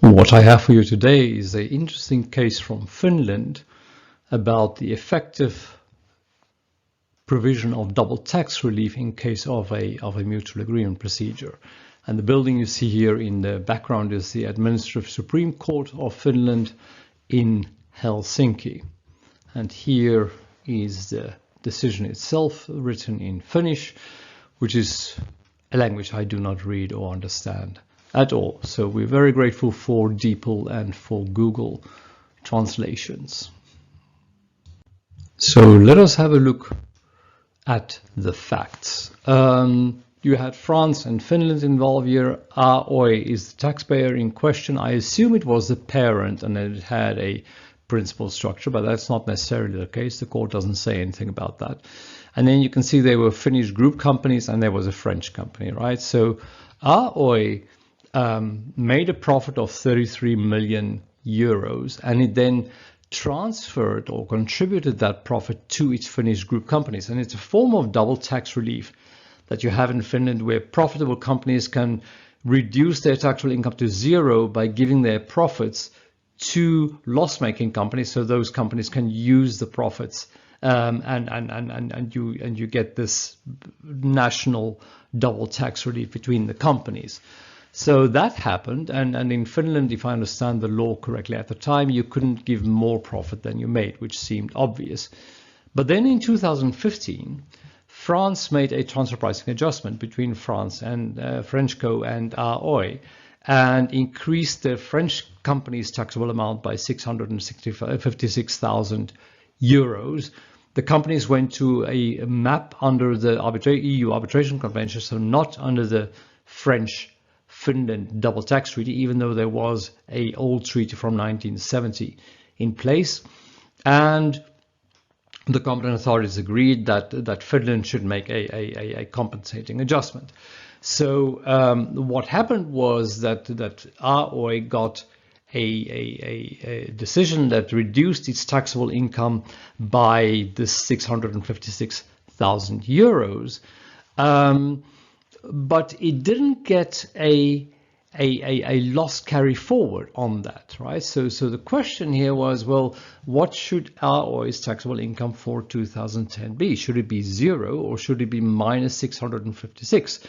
What I have for you today is an interesting case from Finland about the effective provision of double tax relief in case of a mutual agreement procedure. And the building you see here in the background is the Administrative Supreme Court of Finland in Helsinki. And here is the decision itself, written in Finnish, which is a language I do not read or understand at all. So we're very grateful for DeepL and for Google translations. So let us have a look at the facts. You had France and Finland involved here. AOI is the taxpayer in question. I assume it was the parent and it had a principal structure, but that's not necessarily the case. The court doesn't say anything about that. And then you can see there were Finnish group companies and there was a French company, right? So AOI made a profit of 33 million euros, and it then transferred or contributed that profit to its Finnish group companies. And it's a form of double tax relief that you have in Finland, where profitable companies can reduce their taxable income to zero by giving their profits to loss-making companies, so those companies can use the profits, and you get this national double tax relief between the companies. So that happened, and in Finland, if I understand the law correctly at the time, you couldn't give more profit than you made, which seemed obvious. But then in 2015, France made a transfer pricing adjustment between France and Frenchco and AOI, and increased the French company's taxable amount by 656,000 euros. The companies went to a map under the EU Arbitration Convention, so not under the French-Finland double tax treaty, even though there was an old treaty from 1970 in place. And the competent authorities agreed that Finland should make a compensating adjustment. So what happened was that AOI got a decision that reduced its taxable income by this 656,000 euros, but it didn't get a loss carry forward on that, right? So the question here was, well, what should AOI's taxable income for 2010 be? Should it be zero or should it be minus 656?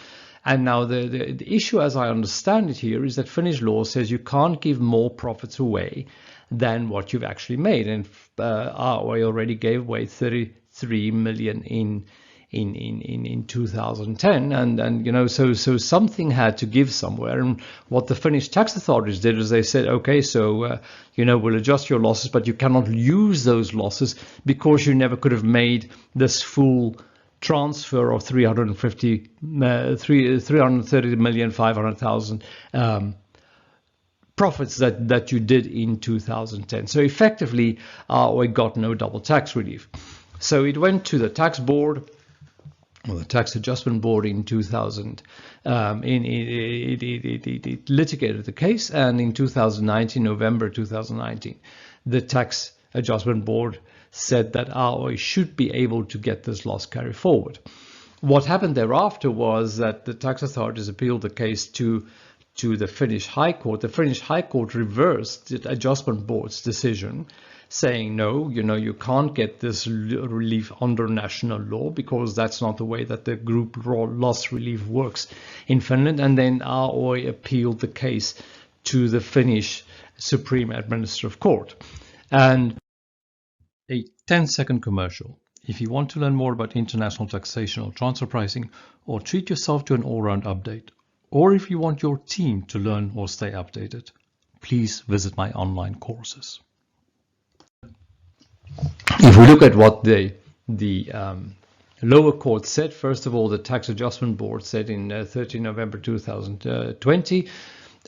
And now the issue, as I understand it here, is that Finnish law says you can't give more profits away than what you've actually made. And AOI already gave away 33 million in 2010, and you know, so something had to give somewhere. And what the Finnish tax authorities did is they said, okay, so you know, we'll adjust your losses, but you cannot use those losses because you never could have made this full transfer of 330,500,000 profits that you did in 2010. So effectively, we got no double tax relief. So it went to the tax board, or the tax adjustment board in 2000. It litigated the case, and in 2019, November 2019, the tax adjustment board said that AOI should be able to get this loss carry forward. What happened thereafter was that the tax authorities appealed the case to the Finnish High Court. The Finnish High Court reversed the adjustment board's decision, saying, no, you know, you can't get this relief under national law because that's not the way that the group loss relief works in Finland. And then AOI appealed the case to the Finnish Supreme Administrative Court. And a 10-second commercial. If you want to learn more about international taxation or transfer pricing, or treat yourself to an all-round update, or if you want your team to learn or stay updated, please visit my online courses. If we look at what the lower court said, first of all, the Tax Adjustment Board said in 13 November 2020,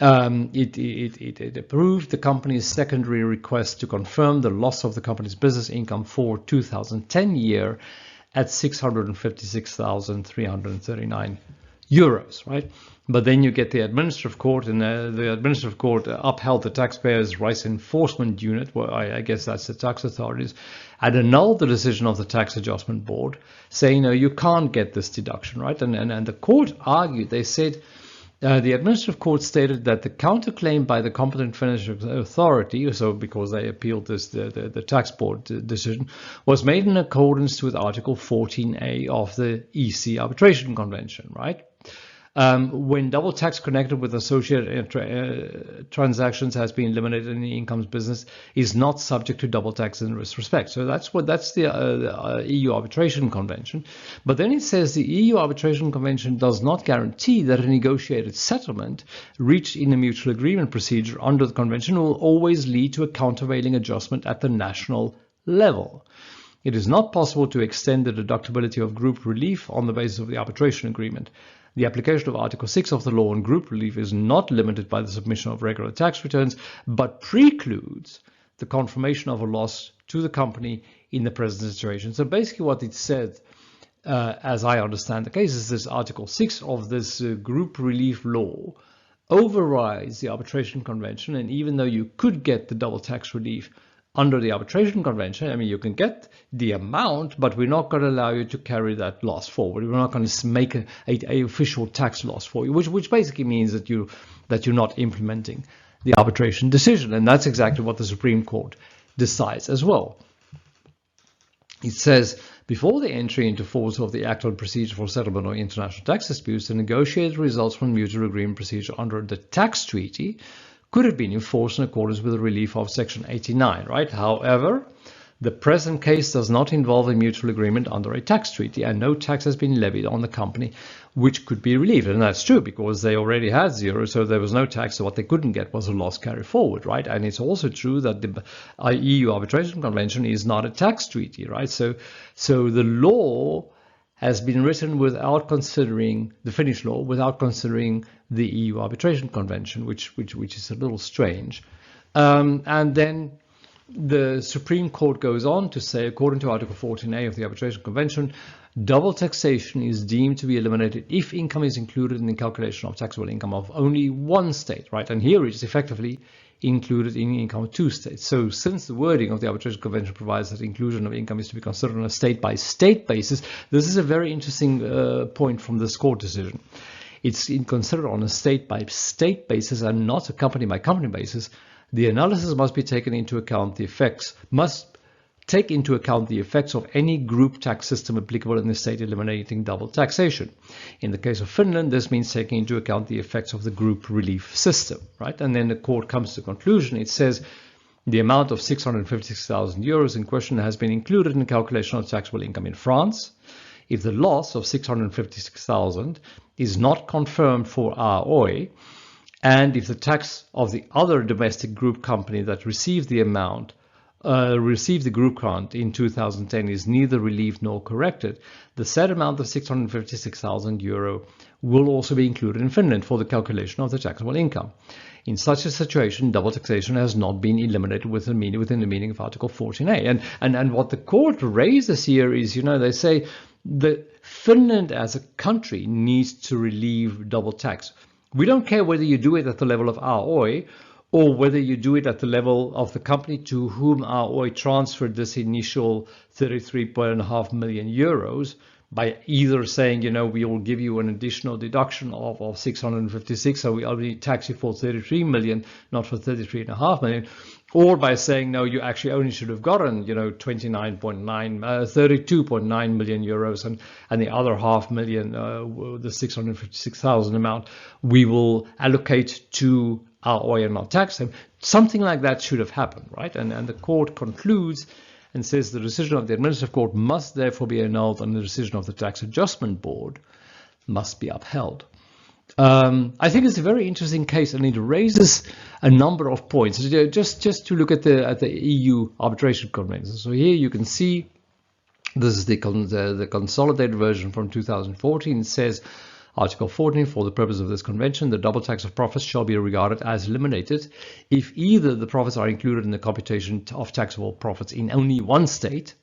it approved the company's secondary request to confirm the loss of the company's business income for 2010 year at 656,339 euros, right? But then you get the administrative court, and the administrative court upheld the taxpayers' rights enforcement unit, well, I guess that's the tax authorities, and annulled the decision of the tax adjustment board, saying, no, you can't get this deduction, right? And the court argued, they said, The administrative court stated that the counterclaim by the competent Finnish authority, so because they appealed this, the tax board decision, was made in accordance with Article 14A of the EC Arbitration Convention, right? When double tax connected with associated transactions has been eliminated in the incomes business is not subject to double tax in this respect. So that's the EU Arbitration Convention. But then it says the EU Arbitration Convention does not guarantee that a negotiated settlement reached in a mutual agreement procedure under the convention will always lead to a countervailing adjustment at the national level. It is not possible to extend the deductibility of group relief on the basis of the arbitration agreement. The application of Article 6 of the law on group relief is not limited by the submission of regular tax returns, but precludes the confirmation of a loss to the company in the present situation. So basically what it said, as I understand the case, is this Article 6 of this group relief law overrides the arbitration convention, and even though you could get the double tax relief under the arbitration convention, I mean, you can get the amount, but we're not going to allow you to carry that loss forward. We're not going to make a official tax loss for you, which basically means that you're not implementing the arbitration decision, and that's exactly what the Supreme Court decides as well. It says, before the entry into force of the Act on Procedure for Settlement of International Tax Disputes, the negotiated results from mutual agreement procedure under the tax treaty could have been enforced in accordance with the relief of Section 89, right? However, the present case does not involve a mutual agreement under a tax treaty, and no tax has been levied on the company which could be relieved. And that's true because they already had zero, so there was no tax. So what they couldn't get was a loss carry forward, right? And it's also true that the EU Arbitration Convention is not a tax treaty, right? So the law has been written without considering the Finnish law, without considering the EU Arbitration Convention, which is a little strange. And then the Supreme Court goes on to say, according to Article 14A of the Arbitration Convention, double taxation is deemed to be eliminated if income is included in the calculation of taxable income of only one state, right? And here it is effectively included in income of two states. So since the wording of the Arbitration Convention provides that inclusion of income is to be considered on a state-by-state basis, this is a very interesting point from this court decision. It's considered on a state-by-state basis and not a company-by-company basis. The analysis must take into account the effects of any group tax system applicable in the state eliminating double taxation. In the case of Finland, this means taking into account the effects of the group relief system, right? And then the court comes to the conclusion. It says the amount of 656,000 euros in question has been included in the calculation of taxable income in France. If the loss of 656,000 is not confirmed for AOI, and if the tax of the other domestic group company that received the amount received the group grant in 2010 is neither relieved nor corrected, the said amount of 656,000 euro will also be included in Finland for the calculation of the taxable income. In such a situation, double taxation has not been eliminated within the meaning of Article 14A. And what the court raises here is, they say that Finland as a country needs to relieve double tax. We don't care whether you do it at the level of AOI or whether you do it at the level of the company to whom AOI transferred this initial 33.5 million euros by either saying, we will give you an additional deduction of 656, so we only tax you for 33 million, not for 33.5 million, or by saying, no, you actually only should have gotten, 32.9 million euros, and the other half million, the 656,000 amount, we will allocate to AOI and not tax them. Something like that should have happened, right? And the court concludes and says the decision of the administrative court must therefore be annulled and the decision of the tax adjustment board must be upheld. I think it's a very interesting case, and it raises a number of points. Just to look at the EU Arbitration Convention. So here you can see this is the consolidated version from 2014. It says, Article 14, for the purpose of this convention, the double tax of profits shall be regarded as eliminated if either the profits are included in the computation of taxable profits in only one state,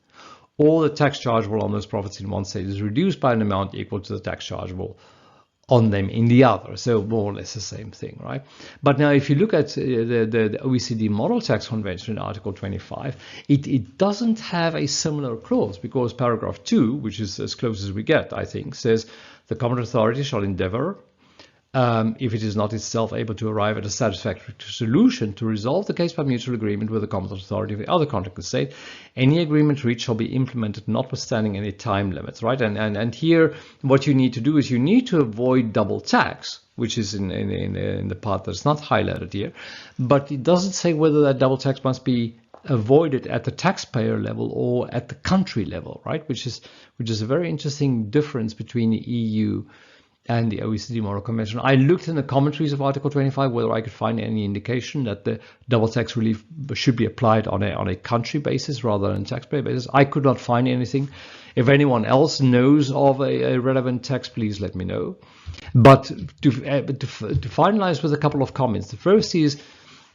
or the tax chargeable on those profits in one state is reduced by an amount equal to the tax chargeable on them in the other. So more or less the same thing, right? But now if you look at the OECD Model Tax Convention, Article 25, it doesn't have a similar clause, because paragraph 2, which is as close as we get, I think, says the competent authority shall endeavor if it is not itself able to arrive at a satisfactory solution to resolve the case by mutual agreement with the competent authority of the other contracting state, any agreement reached shall be implemented notwithstanding any time limits, right? And here, what you need to do is you need to avoid double tax, which is in the part that's not highlighted here, but it doesn't say whether that double tax must be avoided at the taxpayer level or at the country level, right? Which is a very interesting difference between the EU and the OECD Model Convention. I looked in the commentaries of Article 25 whether I could find any indication that the double tax relief should be applied on a country basis rather than a taxpayer basis. I could not find anything. If anyone else knows of a relevant text, please let me know. But to finalize with a couple of comments. The first is,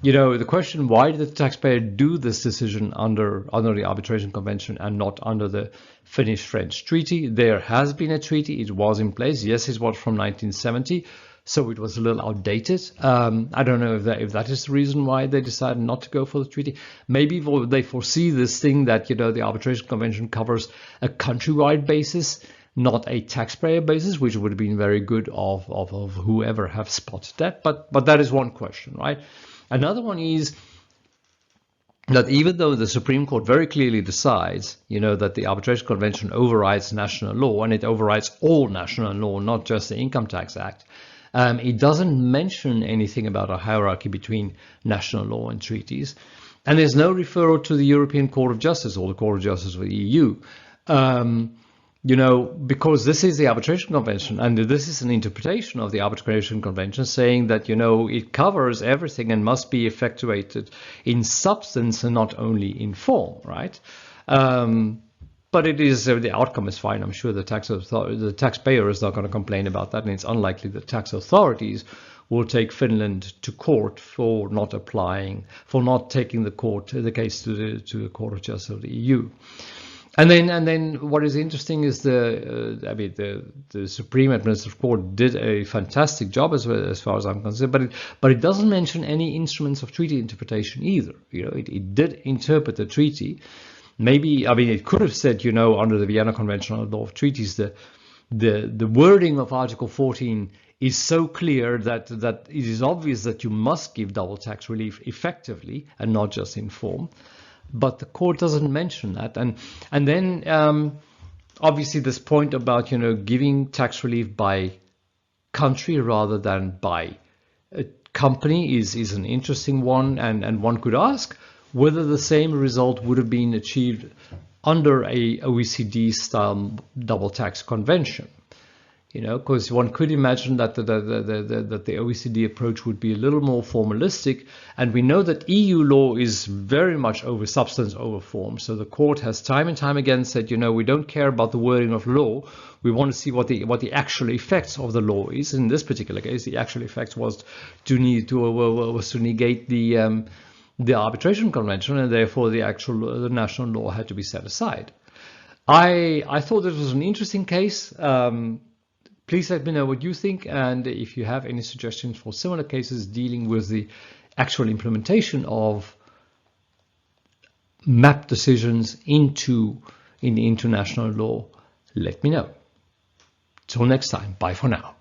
the question, why did the taxpayer do this decision under the Arbitration Convention and not under the Finnish-French treaty? There has been a treaty. It was in place. Yes, it was from 1970, so it was a little outdated. I don't know if that is the reason why they decided not to go for the treaty. Maybe they foresee this thing that, the Arbitration Convention covers a countrywide basis, not a taxpayer basis, which would have been very good of whoever have spotted that. But that is one question, right? Another one is that even though the Supreme Court very clearly decides, that the Arbitration Convention overrides national law, and it overrides all national law, not just the Income Tax Act, it doesn't mention anything about a hierarchy between national law and treaties. And there's no referral to the European Court of Justice or the Court of Justice of the EU. Because this is the Arbitration Convention, and this is an interpretation of the Arbitration Convention saying that, it covers everything and must be effectuated in substance and not only in form, right? But it is, the outcome is fine. I'm sure the taxpayer is not going to complain about that, and it's unlikely that tax authorities will take Finland to court for not taking the case to the Court of Justice of the EU. And then what is interesting is the Supreme Administrative Court did a fantastic job as far as I'm concerned, but it doesn't mention any instruments of treaty interpretation either. It did interpret the treaty. Maybe, it could have said, under the Vienna Convention on the Law of Treaties, the wording of Article 14 is so clear that it is obvious that you must give double tax relief effectively and not just in form. But the court doesn't mention that, and then obviously this point about giving tax relief by country rather than by a company is an interesting one, and one could ask whether the same result would have been achieved under a OECD style double tax convention. Because one could imagine that the OECD approach would be a little more formalistic, and we know that EU law is very much over substance over form. So the court has time and time again said, we don't care about the wording of law. We want to see what the actual effects of the law is. In this particular case, the actual effect was to negate the Arbitration Convention, and therefore the national law had to be set aside. I thought this was an interesting case. Please let me know what you think, and if you have any suggestions for similar cases dealing with the actual implementation of MAP decisions into international law, let me know. Till next time, bye for now.